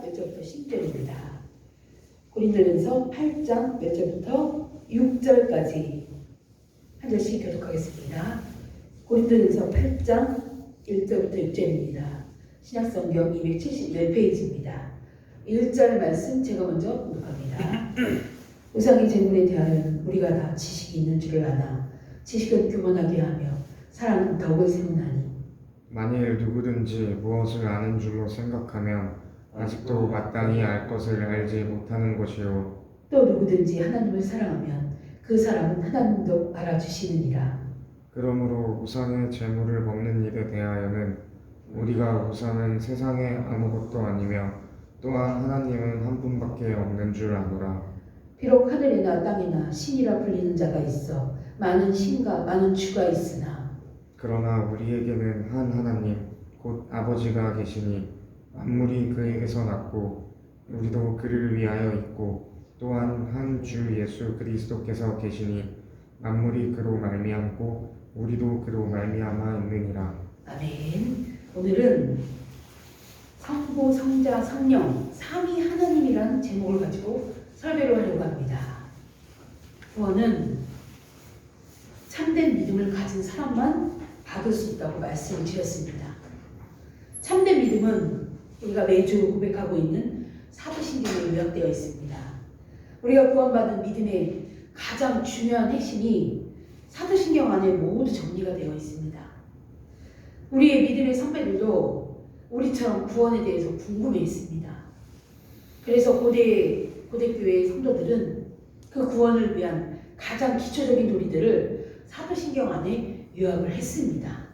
몇 절부터 10절입니다. 고린도전서 8장 몇 절부터 6절까지 한 절씩 교독하겠습니다. 고린도전서 8장 1절부터 6절입니다. 신약성경 271페이지입니다. 1절 말씀 제가 먼저 공독합니다. 우상의 재물에 대하여 우리가 다 지식이 있는 줄을 아나 지식은 교만하게 하며 사랑은 덕을 세우나니 만일 누구든지 무엇을 아는 줄로 생각하면 아직도 마땅히 알 것을 알지 못하는 것이요 또 누구든지 하나님을 사랑하면 그 사람은 하나님도 알아주시느니라. 그러므로 우상의 재물을 먹는 일에 대하여는 우리가 우상은 세상에 아무것도 아니며 또한 하나님은 한 분밖에 없는 줄 아노라. 비록 하늘이나 땅이나 신이라 불리는 자가 있어 많은 신과 많은 주가 있으나 그러나 우리에게는 한 하나님 곧 아버지가 계시니 만물이 그에게서 났고 우리도 그를 위하여 있고 또한 한 주 예수 그리스도께서 계시니 만물이 그로 말미암고 우리도 그로 말미암아 있느니라. 아멘. 오늘은 성부, 성자, 성령 삼위 하나님이라는 제목을 가지고 설교를 하려고 합니다. 구원은 참된 믿음을 가진 사람만 받을 수 있다고 말씀을 드렸습니다. 참된 믿음은 우리가 매주 고백하고 있는 사도신경에 요약되어 있습니다. 우리가 구원받은 믿음의 가장 중요한 핵심이 사도신경 안에 모두 정리가 되어 있습니다. 우리의 믿음의 선배들도 우리처럼 구원에 대해서 궁금해했습니다. 그래서 고대교회의 성도들은 그 구원을 위한 가장 기초적인 도리들을 사도신경 안에 요약을 했습니다.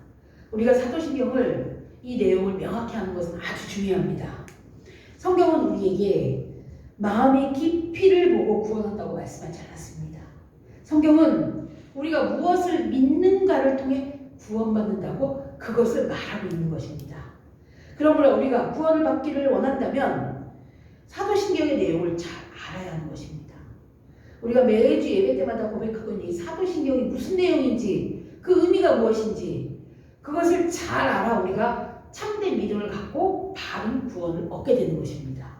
우리가 사도신경을 이 내용을 명확히 하는 것은 아주 중요합니다. 성경은 우리에게 마음의 깊이를 보고 구원한다고 말씀하지 않았습니다. 성경은 우리가 무엇을 믿는가를 통해 구원받는다고 그것을 말하고 있는 것입니다. 그러므로 우리가 구원을 받기를 원한다면 사도신경의 내용을 잘 알아야 하는 것입니다. 우리가 매주 예배 때마다 고백하고 있는 이 사도신경이 무슨 내용인지 그 의미가 무엇인지 그것을 잘 알아 우리가 참된 믿음을 갖고 바른 구원을 얻게 되는 것입니다.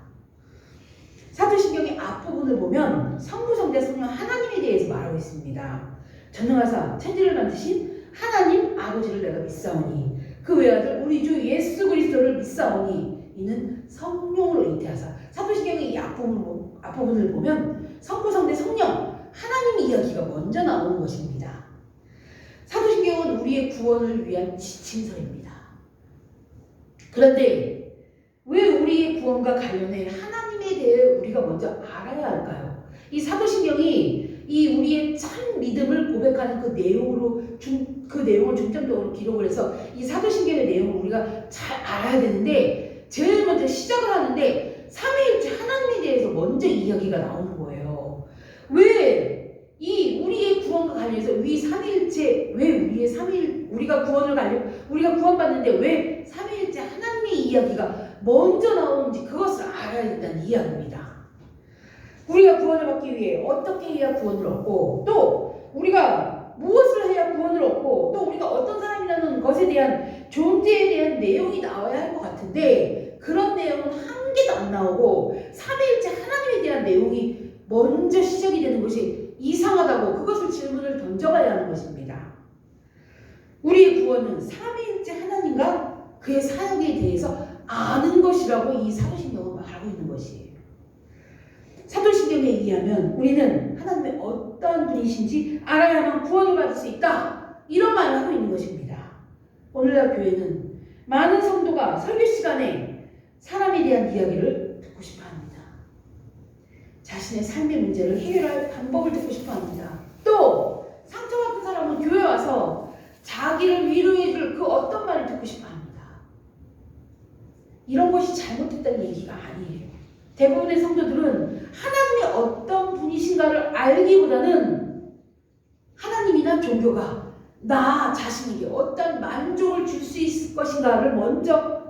사도신경의 앞부분을 보면 성부, 성자, 성령 하나님에 대해서 말하고 있습니다. 전능하사 천지를 만드신 하나님 아버지를 내가 믿사오니 그 외아들 우리 주 예수 그리스도를 믿사오니 이는 성령으로 잉태하사. 사도신경의 이 앞부분을 보면 성부, 성자, 성령 하나님의 이야기가 먼저 나오는 것입니다. 사도신경은 우리의 구원을 위한 지침서입니다. 그런데 왜 우리의 구원과 관련해 하나님에 대해 우리가 먼저 알아야 할까요? 이 사도신경이 이 우리의 참 믿음을 고백하는 그 내용을 중점적으로 기록을 해서 이 사도신경의 내용을 우리가 잘 알아야 되는데 제일 먼저 시작을 하는데 삼위일체 하나님에 대해서 먼저 이야기가 나오는 거예요. 왜 이 우리의 구원과 관련해서 우리가 구원받는데 왜 삼위일체 하나님의 이야기가 먼저 나오는지 그것을 알아야 된다는 이야기입니다. 우리가 구원을 받기 위해 어떻게 해야 구원을 얻고 또 우리가 무엇을 해야 구원을 얻고 또 우리가 어떤 사람이라는 것에 대한 존재에 대한 내용이 나와야 할 것 같은데 그런 내용은 한 개도 안 나오고 삼위일체 하나님에 대한 내용이 먼저 시작이 되는 것이 이상하다고 그것을 질문을 던져봐야 하는 것입니다. 우리의 구원은 삼위일체 하나님과 그의 사역에 대해서 아는 것이라고 이 사도신경은 말하고 있는 것이에요. 사도신경에 의하면 우리는 하나님의 어떠한 분이신지 알아야만 구원을 받을 수 있다. 이런 말을 하고 있는 것입니다. 오늘날 교회는 많은 성도가 설교 시간에 사람에 대한 이야기를 듣고 싶어 합니다. 자신의 삶의 문제를 해결할 방법을 듣고 싶어 합니다. 또 상처받은 사람은 교회 와서 자기를 위로해줄 그 어떤 말을 듣고 싶어 합니다. 이런 것이 잘못됐다는 얘기가 아니에요. 대부분의 성도들은 하나님이 어떤 분이신가를 알기보다는 하나님이나 종교가 나 자신에게 어떤 만족을 줄 수 있을 것인가를 먼저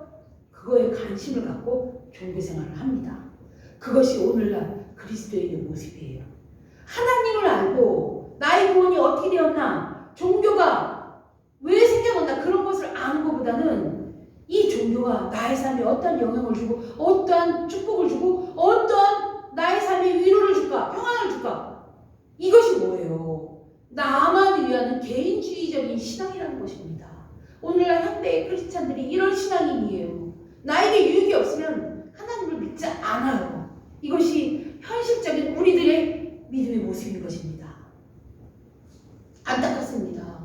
그거에 관심을 갖고 종교생활을 합니다. 그것이 오늘날 그리스도인의 모습이에요. 하나님을 알고 나의 구원이 어떻게 되었나 종교가 왜 생겨났나 그런 것을 아는 것보다는 이 종교가 나의 삶에 어떠한 영향을 주고 어떠한 축복을 주고 어떠한 나의 삶에 위로를 줄까? 평안을 줄까? 이것이 뭐예요? 나만 위하는 개인주의적인 신앙이라는 것입니다. 오늘날 현대의 크리스찬들이 이런 신앙인이에요. 나에게 유익이 없으면 하나님을 믿지 않아요. 이것이 현실적인 우리들의 믿음의 모습인 것입니다. 안타깝습니다.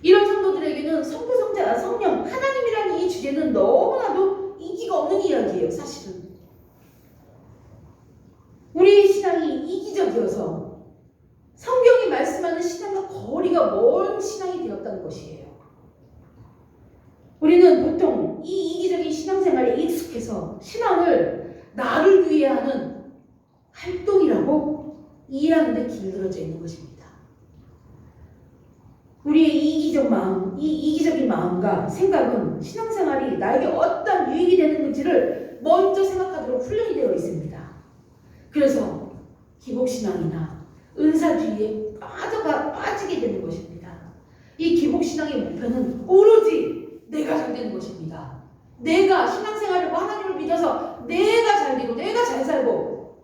이런 성도들에게는 성부, 성자, 성령, 하나님이라는 이 주제는 너무나도 인기가 없는 이야기예요. 사실은 우리의 신앙이 이기적이어서 성경이 말씀하는 신앙과 거리가 먼 신앙이 되었다는 것이에요. 우리는 보통 이 이기적인 신앙생활에 익숙해서 신앙을 나를 위해 하는 활동이라고 이해하는 데 길들어져 있는 것입니다. 우리의 이기적인 마음과 생각은 신앙생활이 나에게 어떤 유익이 되는지를 먼저 생각하도록 훈련이 되어 있습니다. 그래서 기복신앙이나 은사주의에 빠지게 되는 것입니다. 이 기복신앙의 목표는 오로지 내가 잘 되는 것입니다. 내가 신앙생활을 하고 하나님을 믿어서 내가 잘 되고 내가 잘 살고,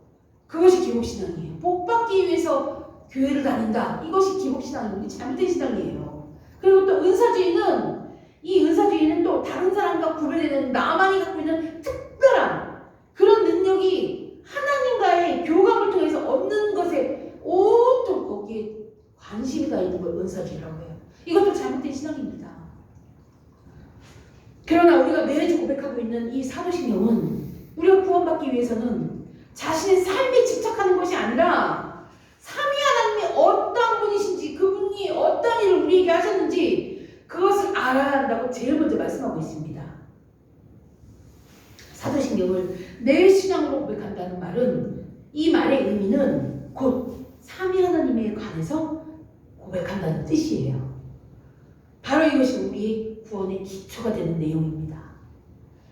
그것이 기복신앙이에요. 복받기 위해서 교회를 다닌다. 이것이 기복신앙입니다. 잘못된 신앙이에요. 그리고 또 은사주의는 또 다른 사람과 구별되는 나만이 갖고 있는 특별한 그런 능력이 하나님과의 교감을 통해서 얻는 것에 온통 거기에 관심이 가 있는 걸 은사주의라고 해요. 이것도 잘못된 신앙입니다. 그러나 우리가 매주 고백하고 있는 이 사도신경은 우리가 구원받기 위해서는 자신의 삶에 집착하는 것이 아니라 삼위 하나님이 어떤 분이신지, 그분이 어떤 일을 우리에게 하셨는지 그것을 알아야 한다고 제일 먼저 말씀하고 있습니다. 사도신경을 내 신앙으로 고백한다는 말은, 이 말의 의미는 곧 삼위 하나님에 관해서 고백한다는 뜻이에요. 바로 이것이 우리의 구원의 기초가 되는 내용입니다.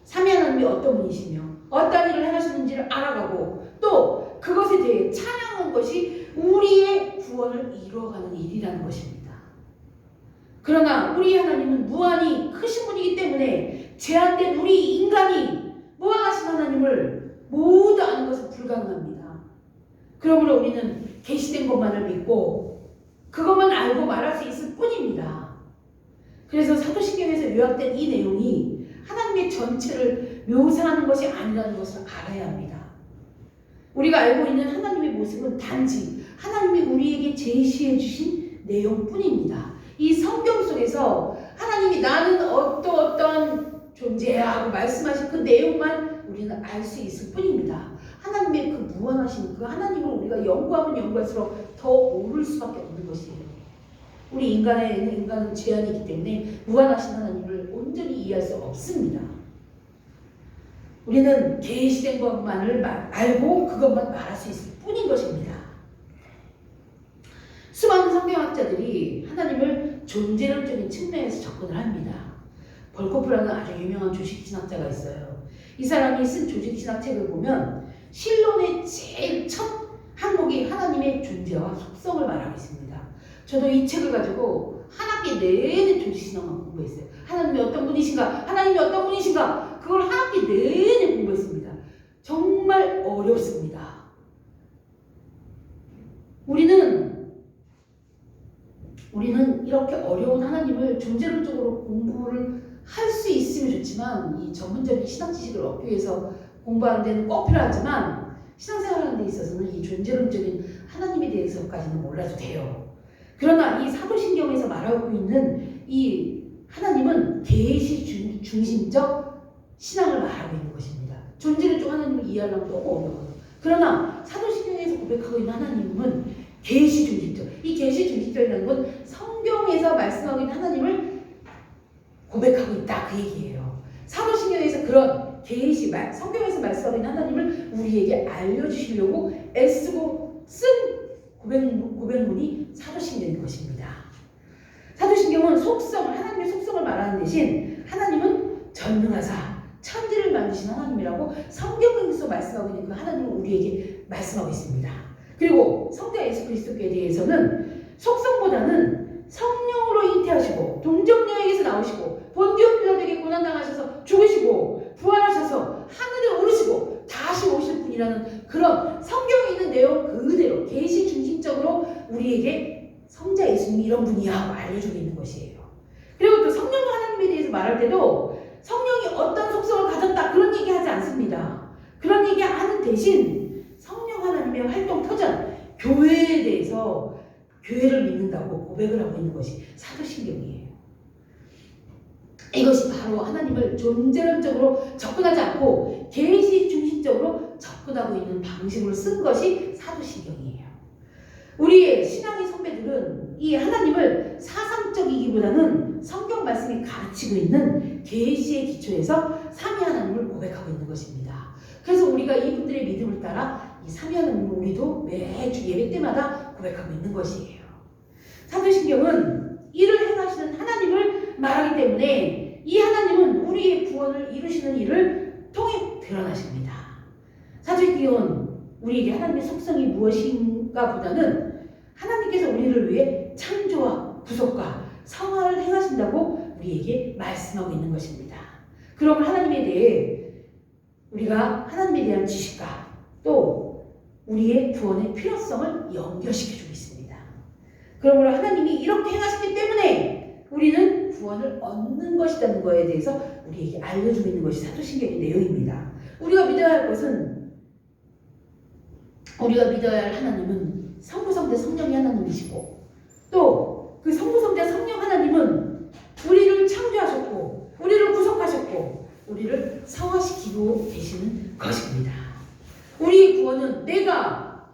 삼위 하나님이 어떤 분이시며 어떤 일을 행하시는지를 알아가고 또 그것에 대해 찬양하는 것이 우리의 구원을 이루어가는 일이라는 것입니다. 그러나 우리 하나님은 무한히 크신 분이기 때문에 제한된 우리 인간이 무한하신 하나님을 모두 아는 것은 불가능합니다. 그러므로 우리는 계시된 것만을 믿고 그것만 알고 말할 수 있을 뿐입니다. 그래서 사도신경에서 요약된 이 내용이 하나님의 전체를 묘사하는 것이 아니라는 것을 알아야 합니다. 우리가 알고 있는 하나님의 모습은 단지 하나님이 우리에게 제시해 주신 내용뿐입니다. 이 성경 속에서 하나님이 나는 어떠한 존재야 하고 말씀하신 그 내용만 우리는 알 수 있을 뿐입니다. 하나님의 그 무한하신 그 하나님을 우리가 연구하면 연구할수록 더 모를 수밖에 없는 것이에요. 우리 인간은 제한이기 때문에 무한하신 하나님을 온전히 이해할 수 없습니다. 우리는 계시된 것만을 알고 그것만 말할 수 있을 뿐인 것입니다. 수많은 성경학자들이 하나님을 존재론적인 측면에서 접근을 합니다. 벌코프라는 아주 유명한 조직신학자가 있어요. 이 사람이 쓴 조직신학책을 보면 신론의 제일 첫 항목이 하나님의 존재와 속성을 말하고 있습니다. 저도 이 책을 가지고 한 학기 내내 조직신학만 공부했어요. 하나님이 어떤 분이신가? 하나님이 어떤 분이신가? 그걸 한 학기 내내 공부했습니다. 정말 어렵습니다. 우리는 이렇게 어려운 하나님을 존재론적으로 공부를 할 수 있으면 좋지만, 이 전문적인 신학 지식을 얻기 위해서 공부하는 데는 꼭 필요하지만 신앙생활하는 데 있어서는 이 존재론적인 하나님에 대해서까지는 몰라도 돼요. 그러나 이 사도신경에서 말하고 있는 이 하나님은 계시 중심적 신앙을 말하고 있는 것입니다. 존재론적 하나님을 이해하려면 너무 어려워요. 그러나 사도신경에서 고백하고 있는 하나님은 계시 중심적. 이 계시 중심적이라는 건 성경에서 말씀하고 있는 하나님을 고백하고 있다, 그 얘기예요. 사도신경에서 그런 성경에서 말씀하고 있는 하나님을 우리에게 알려주시려고 애쓰고 쓴 고백문이 사도신경인 것입니다. 사도신경은 하나님의 속성을 말하는 대신 하나님은 전능하사 천지를 만드신 하나님이라고 성경에서 말씀하고 있는 그 하나님을 우리에게 말씀하고 있습니다. 그리고 성자 예수 그리스도께 대해서는 속성보다는 성령으로 잉태하시고 동정녀에게서 나오시고 본디오 필라도에게 고난당하셔서 죽으시고 부활하셔서 하늘에 오르시고 다시 오실 분이라는 그런 성경에 있는 내용 그대로 계시 중심적으로 우리에게 성자 예수님이 이런 분이야 하고 알려주고 있는 것이에요. 그리고 또 성령 하나님에 대해서 말할 때도 성령이 어떤 속성을 가졌다 그런 얘기 하지 않습니다. 그런 얘기 하는 대신 성령 하나님의 활동 터전 교회에 대해서 교회를 믿는다고 고백을 하고 있는 것이 사도신경이에요. 이것이 바로 하나님을 존재론적으로 접근하지 않고 계시 중심적으로 접근하고 있는 방식으로 쓴 것이 사도신경이에요. 우리의 신앙의 선배들은 이 하나님을 사상적이기보다는 성경 말씀이 가르치고 있는 계시의 기초에서 삼위 하나님을 고백하고 있는 것입니다. 그래서 우리가 이분들의 믿음을 따라 이 삼위 하나님을 우리도 매주 예배 때마다 고백하고 있는 것이에요. 사도신경은 이를 행하시는 하나님을 말하기 때문에 이 하나님은 우리의 구원을 이루시는 일을 통해 드러나십니다. 사도신경은 우리에게 하나님의 속성이 무엇인가 보다는 하나님께서 우리를 위해 창조와 구속과 성화를 행하신다고 우리에게 말씀하고 있는 것입니다. 그러면 하나님에 대해 우리가 하나님에 대한 지식과 또 우리의 구원의 필요성을 연결시켜주고 있습니다. 그러므로 하나님이 이렇게 행하셨기 때문에 우리는 구원을 얻는 것이라는 것에 대해서 우리에게 알려주고 있는 것이 사도신경의 내용입니다. 우리가 믿어야 할 것은 우리가 믿어야 할 하나님은 성부, 성자, 성령의 하나님이시고 또 그 성부, 성자, 성령 하나님은 우리를 창조하셨고 우리를 구속하셨고 우리를 성화시키고 계시는 것입니다. 우리의 구원은 내가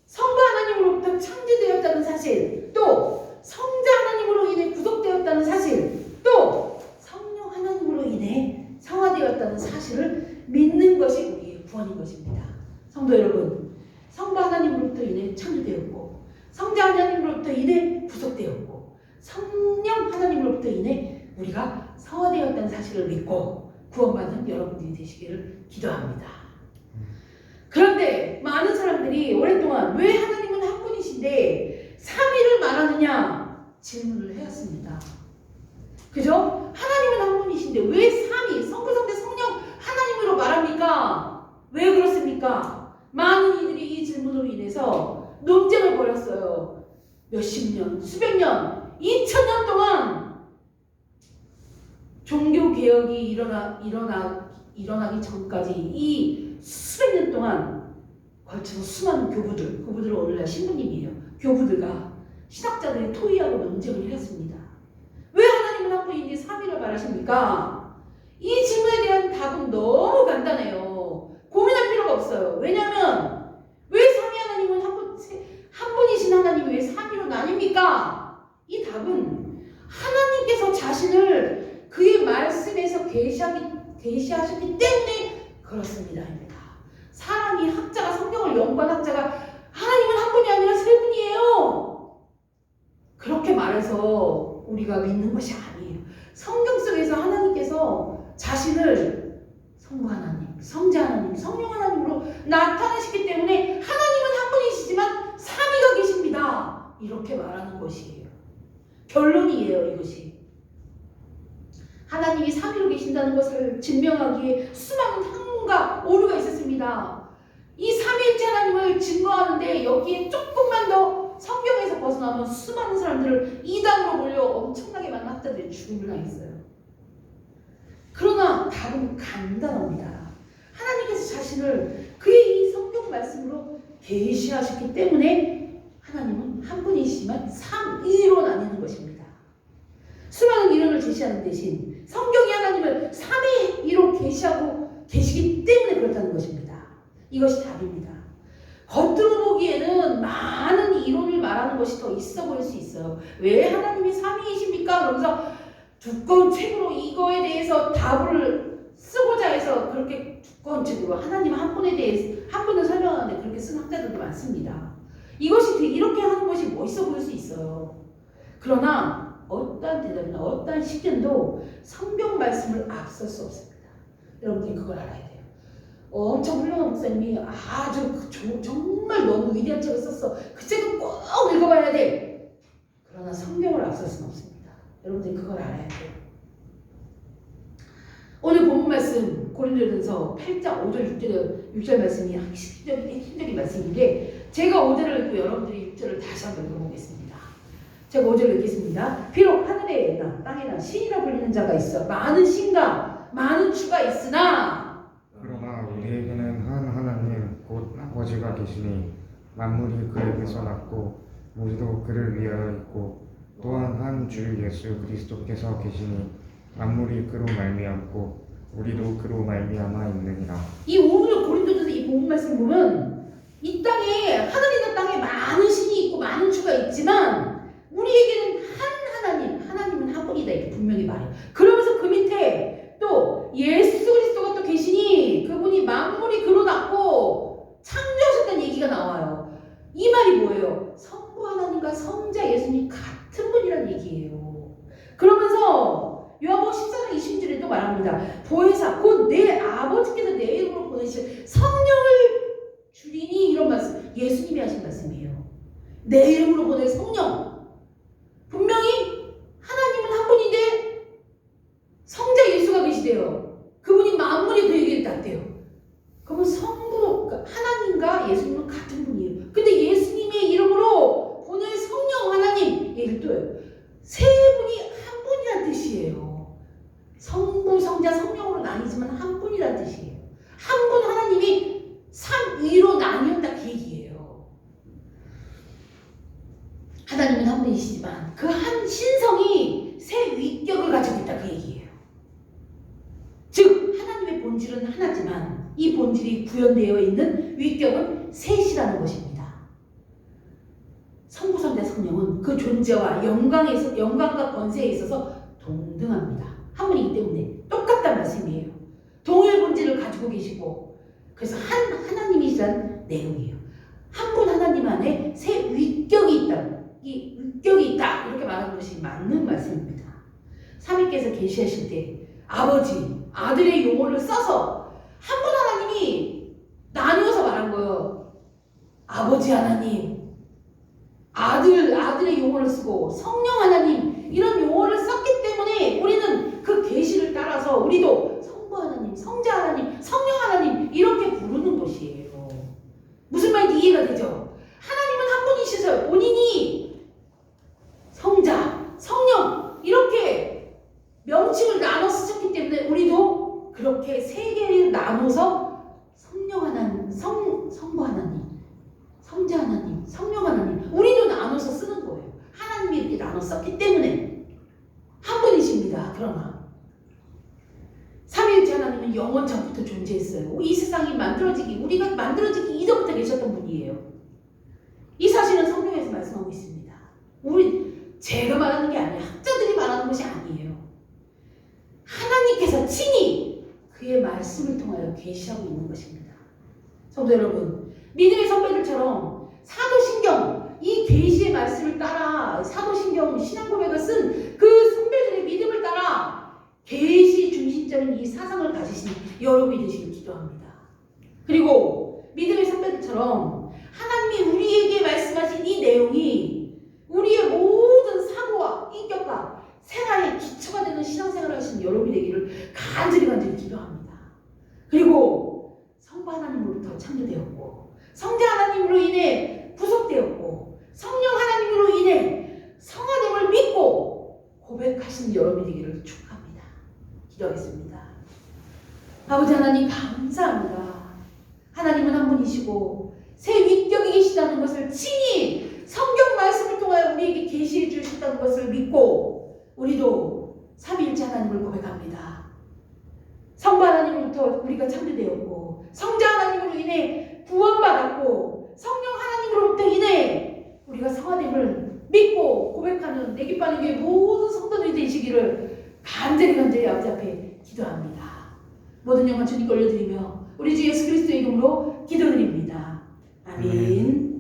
성부 하나님으로부터 창조되었다는 사실, 또 성자 하나님으로 인해 구속되었다는 사실, 또 성령 하나님으로 인해 성화되었다는 사실을 믿는 것이 우리의 구원인 것입니다. 성도 여러분, 성부 하나님으로부터 인해 창조되었고 성자 하나님으로부터 인해 구속되었고 성령 하나님으로부터 인해 우리가 성화되었다는 사실을 믿고 구원받는 여러분들이 되시기를 기도합니다. 그런데 많은 사람들이 오랫동안 왜 하나님은 한 분이신데 삼위를 말하느냐 질문을 해왔습니다. 그죠? 하나님은 한 분이신데 왜 삼위, 성부, 성자, 성령 하나님으로 말합니까? 왜 그렇습니까? 많은 이들이 이 질문으로 인해서 논쟁을 벌였어요. 몇십 년, 수백 년, 2000년 동안 종교개혁이 일어나기 전까지 이 수백 년 동안 걸쳐서 수많은 교부들, 그분들은 오늘날 신부님이에요. 교부들과 신학자들이 토의하고 논쟁을 했습니다. 왜 하나님은 한 분인지 삼위를 말하십니까? 이 질문에 대한 답은 너무 간단해요. 고민할 필요가 없어요. 왜냐하면 왜 삼위 하나님은 한 분이신 하나님이 왜 삼위로 나뉩니까? 이 답은 하나님께서 자신을 그의 말씀에서 계시하셨기 때문에 그렇습니다. 사람이 학자가 성경을 연구한 학자가 하나님은 한 분이 아니라 세 분이에요. 그렇게 말해서 우리가 믿는 것이 아니에요. 성경 속에서 하나님께서 자신을 성부 하나님, 성자 하나님, 성령 하나님으로 나타내시기 때문에 하나님은 한 분이시지만 삼위가 계십니다. 이렇게 말하는 것이에요. 결론이에요, 이것이. 하나님이 삼위로 계신다는 것을 증명하기에 수많은 학문과 오류가 있었습니다. 이 삼위일체 하나님을 증거하는데 여기에 조금만 더 성경에서 벗어나면 수많은 사람들을 이단으로 몰려 엄청나게 많은 학자들이 죽음을 당했어요. 그러나 답은 간단합니다. 하나님께서 자신을 그의 이 성경 말씀으로 계시하셨기 때문에 하나님은 한 분이시지만 삼위로 나뉘는 것입니다. 수많은 이론을 제시하는 대신 성경이 하나님을 삼위로 계시하고 계시기 때문에 그렇다는 것입니다. 이것이 답입니다. 겉으로 보기에는 많은 이론을 말하는 것이 더 있어 보일 수 있어요. 왜 하나님이 삼위이십니까? 그러면서 두꺼운 책으로 이거에 대해서 답을 쓰고자 해서 그렇게 두꺼운 책으로 하나님 한 분에 대해서 한 분을 설명하는데 그렇게 쓴 학자들도 많습니다. 이것이 이렇게 하는 것이 멋있어 보일 수 있어요. 그러나 어떠한 대답이나 어떠한 시견도 성경 말씀을 앞설 수 없습니다. 여러분들이 그걸 알아야 돼요. 엄청 훌륭한 목사님이 아주 정말 너무 위대한 책을 썼어. 그 책은 꼭 읽어봐야 돼. 그러나 성경을 앞설 수는 없습니다. 여러분들이 그걸 알아야 돼요. 말씀 고린도전서 8장 5절 6절 말씀이 핵심적인 말씀인데 제가 5절을 읽고 여러분들이 6절을 다시 한번 읽어보겠습니다. 제가 5절을 읽겠습니다. 비록 하늘에나 땅에나 신이라 불리는 자가 있어 많은 신과 많은 주가 있으나 그러나 우리에게는 한 하나님 곧 아버지가 계시니 만물이 그에게서 났고 우리도 그를 위하여 있고 또한 한 주 예수 그리스도께서 계시니 만물이 그로 말미암고 우리도 그로 말미암아 있느니라. 이 오늘 고린도전서 이 본문 말씀 보면 이 땅에 하늘이나 땅에 많은 신이 있고 많은 주가 있지만 우리에게는 한 하나님은 한 분이다 이렇게 분명히 말해요. 그러면서 그 밑에 또 예수 그리스도가 또 계시니 그분이 만물이 그로 났고 창조하셨다는 얘기가 나와요. 이 말이 뭐예요? 성부 하나님과 성자 예수님 같은 분이라는 얘기예요. 그러면서 요한복음 14장 20절에 또 말합니다. 보혜사 곧 내 아버지께서 내 이름으로 보내실 성령을 주리니 이런 말씀 예수님이 하신 말씀이에요. 내 이름으로 보낼 성령 분명히 하나님은 한 분인데 성자 예수가 계시대요. 그분이 만물이 그에게 닿대요. 그러면 성부 하나님과 예수님은 같은 분이에요. 근데 예수님의 이름으로 보낼 성령 하나님 얘를 또요. 세 분이 한 분이란 뜻이에요. 성부, 성자, 성령으로 나뉘지만 한 분이란 뜻이에요. 한 분 하나님이 삼위로 나뉘었다 그 얘기예요. 하나님은 한 분이시지만 그 한 신성이 세 위격을 가지고 있다 그 얘기예요. 즉 하나님의 본질은 하나지만 이 본질이 구현되어 있는 위격은 셋이라는 것입니다. 성부, 성자, 성령은 그 존재와 영광과 권세에 있어서 동등합니다. 한 분이기 때문에 똑같다는 말씀이에요. 동일 본질을 가지고 계시고 그래서 한 하나님이시라는 내용이에요. 한 분 하나님 안에 세 위격이 있다. 이 위격이 있다. 이렇게 말하는 것이 맞는 말씀입니다. 삼위께서 계시하실 때 아버지, 아들의 용어를 써서 한 분 하나님이 나누어서 말한 거예요. 아버지 하나님, 아들의 용어를 쓰고 성령 하나님 이런 용어를 썼기 때문에 우리는 그 계시를 따라서 우리도 성부 하나님, 성자 하나님, 성령 하나님 이렇게 부르는 것이에요. 무슨 말인지 이해가 되죠? 하나님은 한 분이시서 본인이 성자, 성령 이렇게 명칭을 나눠 쓰셨기 때문에 우리도 그렇게 세 개를 나눠서 성령 하나님, 성부 하나님, 성자 하나님, 성령 하나님 우리도 나눠서 쓰는 거예요. 하나님이 이렇게 나눠 썼기 때문에 한 분이십니다. 그러나 삼위일체 하나님은 영원 전부터 존재했어요. 이 세상이 우리가 만들어지기 이전부터 계셨던 분이에요. 이 사실은 성경에서 말씀하고 있습니다. 제가 말하는 게 아니에요. 학자들이 말하는 것이 아니에요. 하나님께서 친히 그의 말씀을 통하여 계시하고 있는 것입니다. 성도 여러분, 믿음의 선배들처럼 사도신경 이 계시의 말씀을 따라 사도신경 신앙고백을 쓴 그 선배들의 믿음을 따라 계시 중심적인 이 사상을 가지신 여러분이 되시길 기도합니다. 그리고 믿음의 선배들처럼 하나님이 우리에게 말씀하신 이 내용이 우리의 모든 사고와 인격과 생활의 기초가 되는 신앙생활을 하시는 여러분이 되기를 간절히 기도합니다. 그리고 성부 하나님으로부터 창조되었고 성자 하나님으로 인해 구속되었고 성령 하나님으로 인해 성화됨을 믿고 고백하시는 여러분이 되기를 축복합니다. 기도하겠습니다. 아버지 하나님 감사합니다. 하나님은 한 분이시고 새 위격이 계시다는 것을 친히 성경 말씀을 통하여 우리에게 계시해 주셨다는 것을 믿고 우리도 삼위일체 하나님을 고백합니다. 성부 하나님으로부터 우리가 창조되었고 성자 하나님으로 인해 구원받았고 성령 하나님으로부터 인해 우리가 성화됨을 믿고 고백하는 내 기뻐하는 교회 모든 성도들이 되시기를 간절히 아버지 앞에 기도합니다. 모든 영광 주님께 올려드리며 우리 주 예수 그리스도의 이름으로 기도드립니다. 아멘.